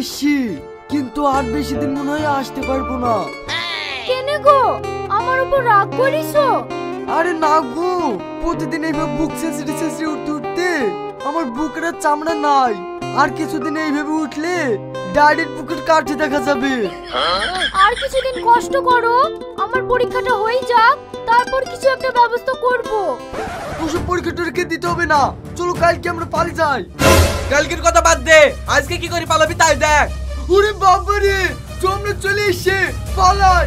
এসছি, কিন্তু আর বেশি দিন মনে হয় আসতে পারবো না। কেনে গো, আমার উপর রাগ করিছো? আরে না গো, প্রতিদিন এইভাবে বুক ছেঁচড়ে ছেঁচড়ে উঠতে উঠতে আমার বুকের আর চামড়া নাই। আর কিছুদিন এইভাবে উঠলে ডাইরেক্ট বুকের কাঠে দেখা যাবে। আর কিছুদিন কষ্ট করো, আমার পরীক্ষাটা হয়ে যাক, তারপর কিছু একটা ব্যবস্থা করব। ওসব পরীক্ষা টরীক্ষা দিতে হবে না, চলো কালকে আমরা পালিয়ে যাই। কালকের কথা বাদ দে, আজকে কি করে পালাবি তাই দেখ। ওরে বাবা রে, আমরা চলে এসে পালাই।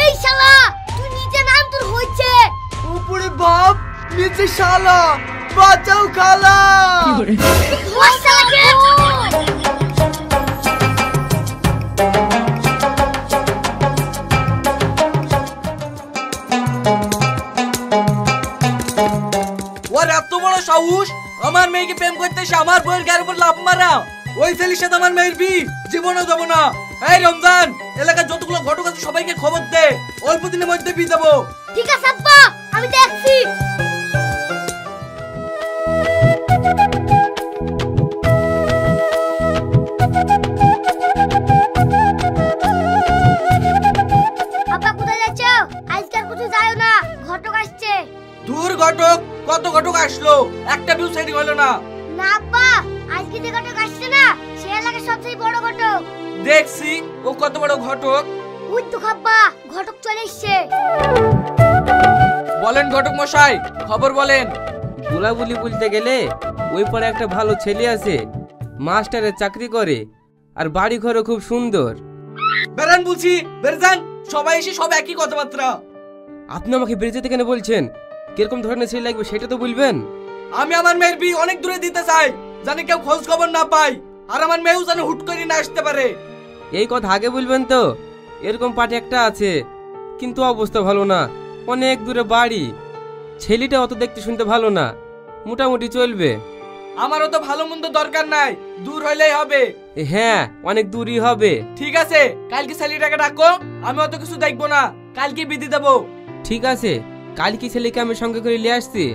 এই শালা, তুই নিচে নাম, তোর হইছে। উপরে বাপ, নিচে শালা, বাঁচাও খালা। ওই শালাকে ওর এত বড় সাহস, আমার মেয়েকে প্রেম করতে এসে আমার বউয়ের গায়ের উপর লাফ মারা। ওই ছেলের সাথে আমার মেয়ের বিয়ে জীবনেও দেবো না। এই রমজান, এলাকার যতগুলো ঘটক আছে সবাইকে খবর দে, অল্প দিনের মধ্যে বিয়ে দেবো। ঠিক আছে আব্বা, আমি দেখছি। আব্বা কোথায় যাচ্ছ? আজকাল কোথাও যাও না, ঘটক আসছে। দূর ঘটক, কত ঘটক আসলো, একটা বিউ সেটিং হলো না। না আব্বা, আজকে যে ঘটক আসছে না, সে এলাকার সবচেয়ে বড় ঘটক। দেখছি ও কত বড় ঘটক। ওই তো খাব্বা, ঘটক চলে এসছে। বলেন ঘটক মশাই, খবর বলেন। বলি বলতে গেলে ওই পারে একটা ভালো ছেলে আছে, মাস্টারের চাকরি করে, আর বাড়ি ঘরও খুব সুন্দর। বেরান বলছি, বেরজান, সবাই এসে সব একই কথাবার্তা। আপনি আমাকে বেরিয়ে যেতে কেন বলছেন? কিরকম ধরনের ছেলে লাগবে সেটা তো বলবেন। আমি আমার মেয়ের বিয়ে অনেক দূরে দিতে চাই, জানি কেউ খোঁজ খবর না পাই, আর আমার মেয়েও যেন হুট করে না আসতে পারে। এই কথা আগে বলবেন তো। এরকম পার্টি একটা আছে, কিন্তু অবস্থা ভালো না, অনেক দূরে বাড়ি। ছেলেটা অত দেখতে শুনতে ভালো না, মোটামুটি চলবে। আমারও তো ভালো মন্দ দরকার নাই, দূর হইলেই হবে। হ্যাঁ, অনেক দূরই হবে। ঠিক আছে, কালকে ছেলেটাকে ডাকো, আমি অত কিছু দেখবো না, কালকে বিধি দেবো। ঠিক আছে, কালকে ছেলেকে আমি সঙ্গে করে নিয়ে আসছি।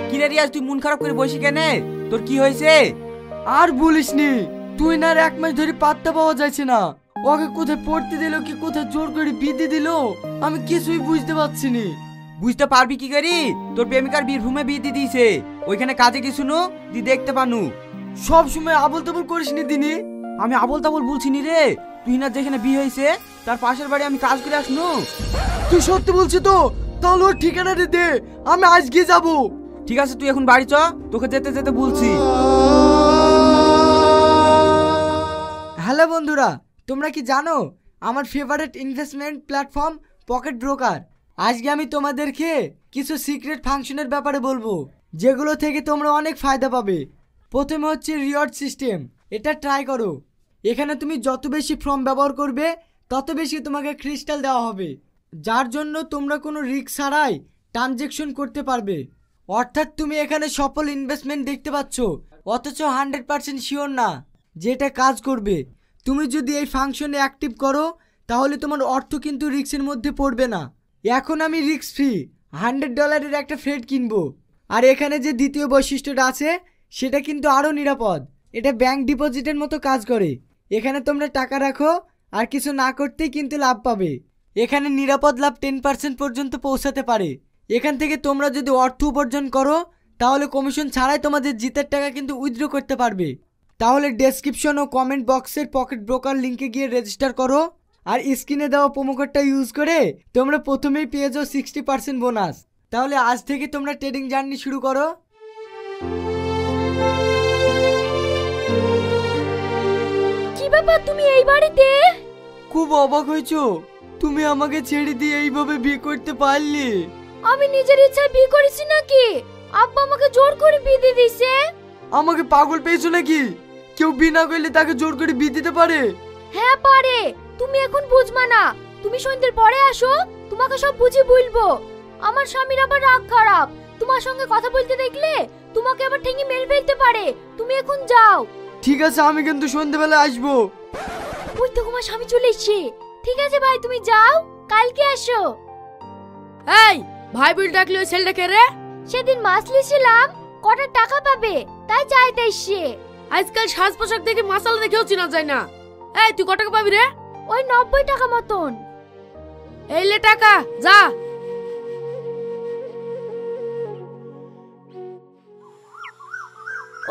কিরে রিয়াজ, তুই মন খারাপ করে বসে কেনে? তোর কি হয়েছে? আর বলিসনি, তুই না আর এক মাস ধরে পাত্তা পাওয়া যাচ্ছে না। ওকে কোথায় পড়তে দিল কি কোথায় জোর করে বিধি দিল, আমি কিছুই বুঝতে পারছি নি। বুঝতে পারবি কি করি? তোর প্রেমিকার বীরভূমে বিয়ে দিয়ে দিয়েছে, ওইখানে কাজে কি শুনো দি দেখতে পানু। সব সময় আবল তাবল করিসনি দিনি। আমি আবল তাবল বলছি নি রে, তুই না যেখানে বিয়ে হয়েছে তার পাশের বাড়ি আমি কাজ করে আসনু। তুই সত্যি বলছিস তো? তাহলে ওর ঠিকানাটা দে, আমি আজকে যাব। ঠিক আছে, তুই এখন বাড়ি চ, তোকে যেতে যেতে বলছি। হ্যালো বন্ধুরা, তোমরা কি জানো আমার favourite investment platform pocket broker? আজকে আমি তোমাদেরকে কিছু সিক্রেট ফাংশনের ব্যাপারে বলবো, যেগুলো থেকে তোমরা অনেক ফায়দা পাবে। প্রথমে হচ্ছে রিওয়ার্ড সিস্টেম, এটা ট্রাই করো। এখানে তুমি যত বেশি ফর্ম ব্যবহার করবে তত বেশি তোমাকে ক্রিস্টাল দেওয়া হবে, যার জন্য তোমরা কোনো রিস্ক ছাড়াই ট্রানজ্যাকশন করতে পারবে। অর্থাৎ তুমি এখানে সফল ইনভেস্টমেন্ট দেখতে পাচ্ছ, অথচ 100% শিওর না যে এটা কাজ করবে। তুমি যদি এই ফাংশনে অ্যাক্টিভ করো তাহলে তোমার অর্থ কিন্তু রিস্কের মধ্যে পড়বে না। এখন আমি রিস্ক ফ্রি $100 একটা ফ্রেড কিনবো। আর এখানে যে দ্বিতীয় বৈশিষ্ট্যটা আছে সেটা কিন্তু আরও নিরাপদ, এটা ব্যাংক ডিপোজিটের মতো কাজ করে। এখানে তোমরা টাকা রাখো আর কিছু না করতেই কিন্তু লাভ পাবে। এখানে নিরাপদ লাভ 10% পর্যন্ত পৌঁছাতে পারে। এখান থেকে তোমরা যদি অর্থ উপার্জন করো তাহলে কমিশন ছাড়াই তোমাদের জিতের টাকা কিন্তু উইথড্র করতে পারবে। তাহলে ডেসক্রিপশন ও কমেন্ট বক্সের পকেট ব্রোকার লিঙ্কে গিয়ে রেজিস্টার করো, আর স্ক্রিনে দেওয়া প্রোমো কোডটা ইউজ করে তোমরা প্রথমেই পেয়ে যাও 60% বোনাস। তাহলে আজ থেকে তোমরা ট্রেডিং জার্নি শুরু করো। কি ব্যাপার, তুমি এই বাড়িতে? খুব অবাক হয়েছো? তুমি আমাকে ছেড়ে দিয়ে এইভাবে বিয়ে করতে পারলে? আমি নিজের ইচ্ছায় বিয়ে করেছি নাকি? আব্বা আমাকে জোর করে বিয়ে দিয়ে দিয়েছে। আমাকে পাগল পেয়েছো নাকি? কেউ বিনা করলে তাকে জোর করে বিয়ে দিতে পারে? হ্যাঁ পারে, তুমি এখন বুঝবা না, তুমি সন্ধ্যের পরে আসো, তোমাকে সব বুঝিয়ে বলবো। আমার স্বামীর আবার রাগ খারাপ, তোমার সঙ্গে কথা বলতে দেখলে তোমাকে আবার ঠেঙে মেরে ফেলতে পারে। তুমি এখন যাও। ঠিক আছে, আমি কিন্তু সন্ধ্যেবেলা আসবো। ওই তো তোমার স্বামী চলে এসেছে। ঠিক আছে ভাই, তুমি যাও, কালকে আসো। এই ভাই বল ডাকলে ওই ছেলেটাকে রে? সেদিন মাছ লিছিলাম, কটা টাকা পাবে তাই চাইতে এসছে। আজকাল সাজ পোশাক দেখে মাসালা দেখেও চেনা যায় না। এই তুই কত টাকা পাবি রে? ওই 90 টাকা মতন। এই লে টাকা, যা।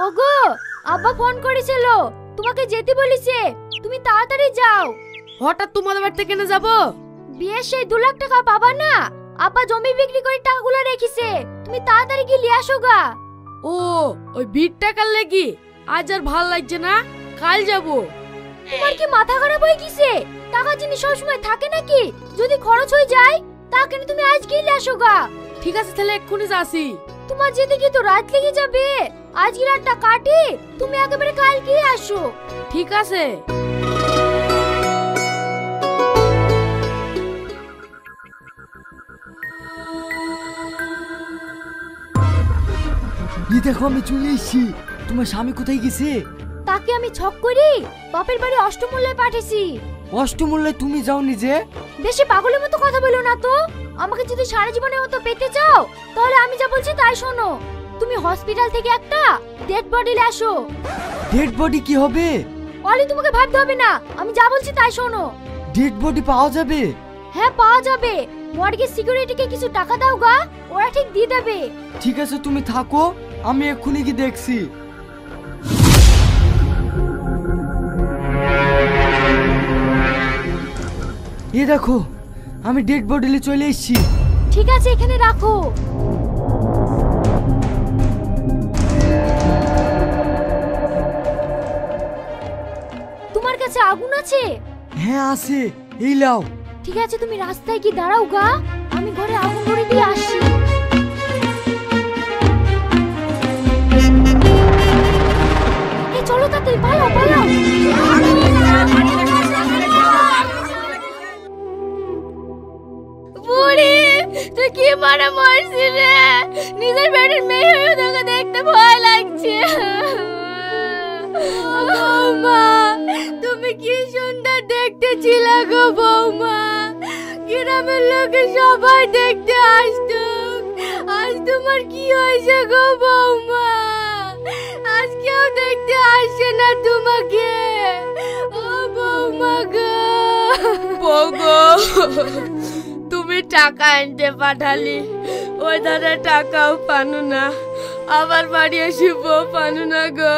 ওগো, আব্বা ফোন করেছিল, তোমাকে যেতে বলেছে, তুমি তাড়াতাড়ি যাও। হঠাৎ তোমাদের বাড়িতে কেন যাবো? বিয়ের সেই 2 লাখ টাকা পাবা না, আব্বা জমি বিক্রি করে টাকাগুলো রেখেছে, তুমি তাড়াতাড়ি গিয়ে নিয়ে আসো গা। ও, ওই বিট টাকার লাগি? আজ আর ভাল লাগছে না, কাল যাবো। তোমার কি মাথা খারাপ হয়ে গেছে? টাকা জিনিস সবসময় থাকে নাকি? যদি খরচ হয়ে যায় তা কেন তুমি আজ গিয়ে নিয়ে আসো গা। ঠিক আছে তাহলে এক্ষুনি যাচ্ছি। তোমার যেতে কি তো রাত লেগে যাবে, আজ রাতটা কাটি, তুমি একেবারে কাল গিয়ে আসো। ঠিক আছে। দেখো আমি চলে এসেছি। তোমার স্বামী কোথায় গেছে? তাকে আমি ছক করি বাপের বাড়ি অষ্টমূল্যে পাঠিয়েছি। অষ্টমূল্যে তুমি যাও নিজে? বেশি পাগলের মতো কথা বলো না তো। আমাকে যদি সারা জীবনের মতো পেতে চাও তাহলে আমি যা বলছি তাই শোনো। তুমি হসপিটাল থেকে একটা ডেড বডি আসো। ডেড বডি কি হবে? অলি তোমাকে ভাবতে হবে না, আমি যা বলছি তাই শোনো। ডেড বডি পাওয়া যাবে? হ্যাঁ পাওয়া যাবে। মর্গের সিকিউরিটিকে কিছু টাকা দাও গা, ওরা ঠিক দিয়ে দেবে। ঠিক আছে তুমি থাকো, আমি এক্ষুনি কি দেখছি। এ দেখো আমি ডেড বডি নিয়ে চলে এসেছি। ঠিক আছে এখানে রাখো। তোমার কাছে আগুন আছে? হ্যাঁ আছে, এই লাও। ঠিক আছে তুমি রাস্তায় কি দাঁড়াও গা, আমি ঘরে আগুন ধরে দিয়ে আসি। এই চলো তাড়াতাড়ি পালাও পালাও। বুড়ি তুই কি মারা মারছিস রে? নিজের বাড়ির মেয়ে হয়ে তোকে দেখতে ভয় লাগছে। বৌমা তুমি কি সুন্দর দেখতে ছিলে গো বৌমা, গ্রামের লোকে সবাই দেখতে আসতো। আজ তোমার কি হয়েছে গো বৌমা? আজ কেউ দেখতে আসে না তোমাকে। ও বৌমা গো। বউ গো, তুমি টাকা আনতে পাঠালি, ওই ধারে টাকাও পানু না, আবার বাড়ি এসে বউ পানু না গো।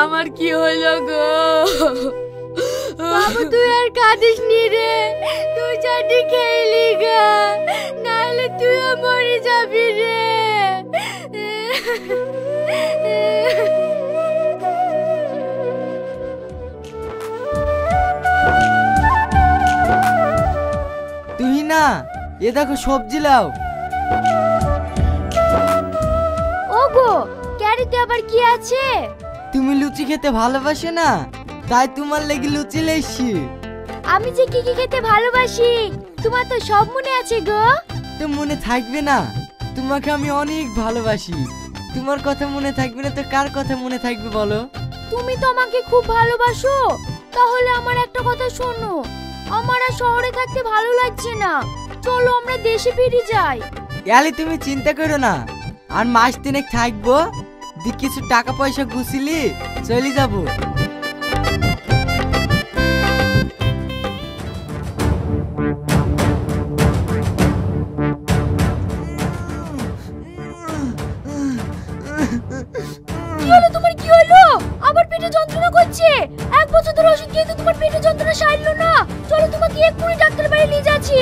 আমার কি হইল গো? বাবু তুই আর কাঁদিস নি রে, তুই চাটি খেলি গা, নাহলে তুইও মরে যাবি রে। তুই না, এ দেখো সবজি লাও। ওগো ক্যারিতে আবার কি আছে? তুমি লুচি খেতে ভালোবাসো না, তাই তোমার লেগে লুচি লেছি। আমি যে কি কি খেতে ভালোবাসি তোমার তো সব মনে আছে গো। তো মনে থাকবে না? তোমাকে আমি অনেক ভালোবাসি, তোমার কথা মনে থাকবে না তো কার কথা মনে থাকবে বলো? তুমি তো আমাকে খুব ভালোবাসো, তাহলে আমার একটা কথা শোনো, আমার আর শহরে থাকতে ভালো লাগছে না, চলো আমরা দেশে ফিরে যাই। ইয়ালি তুমি চিন্তা করো না, আর মাস 3 থাকবো, কিছু টাকা পয়সা গুছিলি চলে যাবো। কি হলো তোমার, কি হলো? আবার পেটে যন্ত্রণা করছে? 1 বছর ধরে ওষুধ খেয়ে তো তোমার পেটে যন্ত্রণা সারলো না, চলো তোমাকে এক্ষুনি ডাক্তার বাড়ি নিয়ে যাচ্ছি।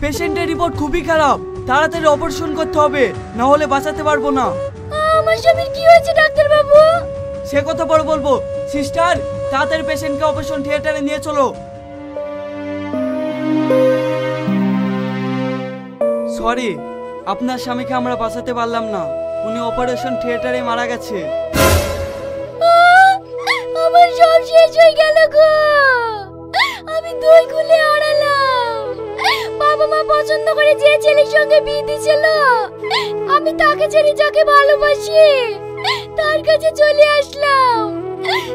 পেশেন্টের রিপোর্ট খুবই খারাপ, তাড়াতাড়ি অপারেশন করতে হবে, না হলে বাঁচাতে পারবো না। আমার স্বামীর কি হয়েছে ডাক্তার বাবু? সে কথা পরে বলবো। সিস্টার, তাড়াতাড়ি পেশেন্টকে অপারেশন থিয়েটারে নিয়ে চলো। সরি, আপনার স্বামীকে আমরা বাঁচাতে পারলাম না, উনি অপারেশন থিয়েটারে মারা গেছে। আমার সব শেষ হয়ে গেল গো, আমি দই খুলে হারালাম। সঙ্গে বিয়ে দিয়েছিল, আমি তাকে ছেড়ে যাকে ভালোবাসি তার কাছে চলে আসলাম,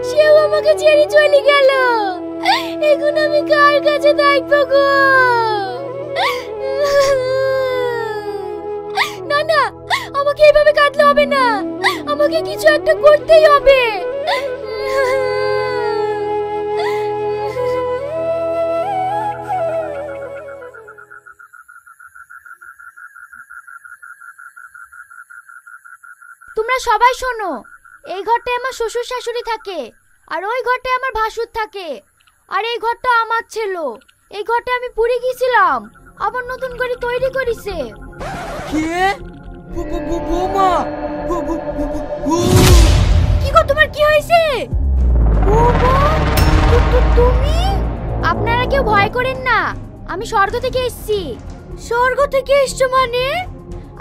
সেও আমাকে ছেড়ে চলে গেল। এখন আমি কার কাছে থাকবো গো? না না, আমাকে এইভাবে কাঁদলে হবে না, আমাকে কিছু একটা করতেই হবে। তোমরা সবাই শোনো, এই ঘরটায় আমার শ্বশুর শাশুড়ি থাকে, আর ওই ঘরটায় আমার ভাসুর থাকে, আর এই ঘরটা আমার ছিল। এই ঘরটা আমি পুড়ে গিয়েছিলাম, আবার নতুন করে তৈরি করেছে। কে? বৌমা? কি গো, তোমার কি হয়েছে? তুমি? আপনারা কেউ ভয় করেন না, আমি স্বর্গ থেকে এসেছি। স্বর্গ থেকে এসছো মানে?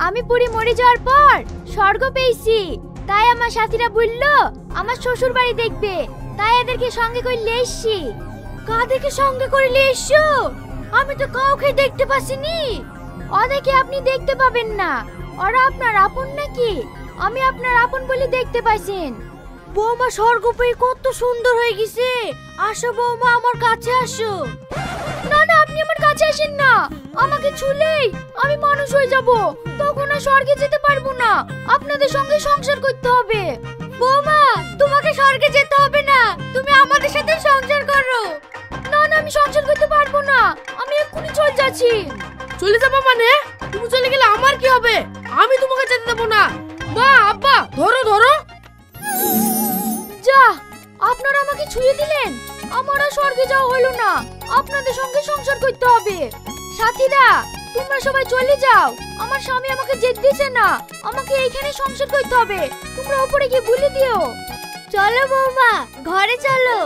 আমি পুরি মরে যাওয়ার পর স্বর্গ পেয়েছি, তাই আমার সাথীরা বলল আমার শ্বশুর বাড়ি দেখবে, তাই এদেরকে সঙ্গে করে নিয়ে এসেছি। কাদেরকে সঙ্গে করে নিয়ে এসছো? আমি তো কাউকে দেখতে পাচ্ছিনি। ওদেরকে আপনি দেখতে পাবেন না, ওরা আপনার আপন নাকি? আমি আপনার আপন বলে দেখতে পাইছেন। বৌমা স্বর্গ পেয়ে কত সুন্দর হয়ে গেছে। আসো বৌমা, আমার কাছে আসো। না না, আপনি আমার কাছে আসেন না, আমাকে ছুলেই আমি মানুষ হয়ে যাব, তখন আর স্বর্গে যেতে পারবো না, আপনাদের সঙ্গে সংসার করতে হবে। বৌমা, তোমাকে স্বর্গে যেতে হবে না, তুমি আমাদের সাথে সংসার করো। না না, আমি সংসার করতে পারবো না, আমি এক্ষুনি চলে যাচ্ছি। চলে যাবো মানে? তুমি চলে গেলে আমার কি হবে? আমি তোমাকে যেতে দেবো না। মা, আব্বা, ধরো ধরো। যা, আপনারা আমাকে ছুঁয়ে দিলেন, আমার আর স্বর্গে যাওয়া হলো না, আপনাদের সঙ্গে সংসার করতে হবে। সাথীরা, তোমরা সবাই চলে যাও, আমার স্বামী আমাকে যেতে দিছে না, আমাকে এইখানে সংসার করতে হবে, তোমরা উপরে গিয়ে বলে দিও। চলো বৌমা, ঘরে চলো।